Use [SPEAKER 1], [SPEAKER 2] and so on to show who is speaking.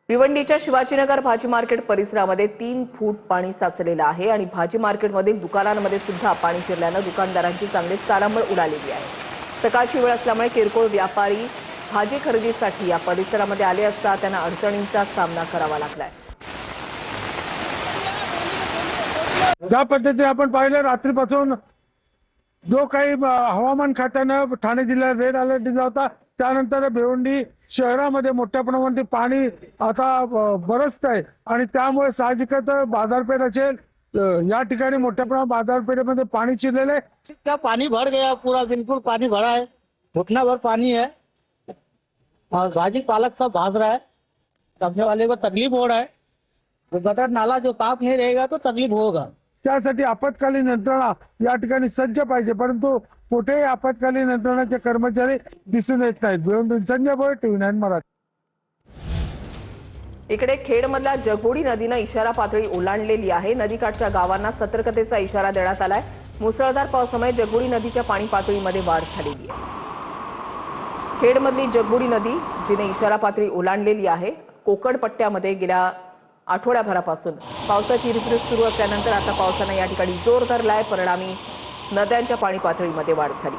[SPEAKER 1] भिवंडीच्या शिवाजीनगर भाजी मार्केट परिसरामध्ये 3 फूट पाणी साचलेलं आहे आणि भाजी मार्केटमधील दुकानांमध्ये सुद्धा पाणी शिरल्यानं दुकानदारांची चांगलीच तारांबळ उडालेली आहे। सकाळची वेळ असल्यामुळे किरकोळ व्यापारी भाजी खरेदीसाठी या परिसरामध्ये आले असता त्यांना अडचणींचा सामना करावा लागलाय।
[SPEAKER 2] ज्या पद्धतीने आपण पाहिलं रात्रीपासून जो काही हवामान खात्यानं ठाणे जिल्ह्यात रेड अलर्ट दिला होता, त्यानंतर भिवंडी शहरामध्ये मोठ्या प्रमाणात पाणी आता बरसत आहे आणि त्यामुळे साहजिकच बाजारपेठ असेल या ठिकाणी मोठ्या प्रमाणात बाजारपेठेमध्ये पाणी शिरलेले आहे।
[SPEAKER 3] क्या पानी भर गया, पूरा बिल्कुल पानी भरा है, घुटना भर पानी है और भाजी पालक सब भाग रहा है। सामने वाले को तकलीफ हो रहा है, तो गटर नाला जो साफ नहीं रहेगा तो तकलीफ होगा।
[SPEAKER 2] त्यासाठी आपत्कालीन यंत्रणा या ठिकाणी सज्ज पाहिजे, परंतु कुठेही आपत्कालीन यंत्रणाचे कर्मचारी दिसून येत नाहीत। भिवंडी संजय भोयर, TV9 मराठी।
[SPEAKER 1] इकडे खेडमधल्या जगबुडी नदीनं इशारा पातळी ओलांडलेली आहे। नदीकाठच्या गावांना सतर्कतेचा इशारा देण्यात आलाय। मुसळधार पावसामुळे जगबुडी नदीच्या पाणी पातळीमध्ये वाढ झालेली आहे। खेडमधली जगबुडी नदी जिने इशारा पातळी ओलांडलेली आहे। कोकण पट्ट्यामध्ये गेल्या आठवड्याभरापासून पावसाची रिपरिप सुरू असल्यानंतर आता पावसाने या ठिकाणी जोर धरलाय। परिणामी नद्यांच्या पाणी पातळीमध्ये वाढ झाली।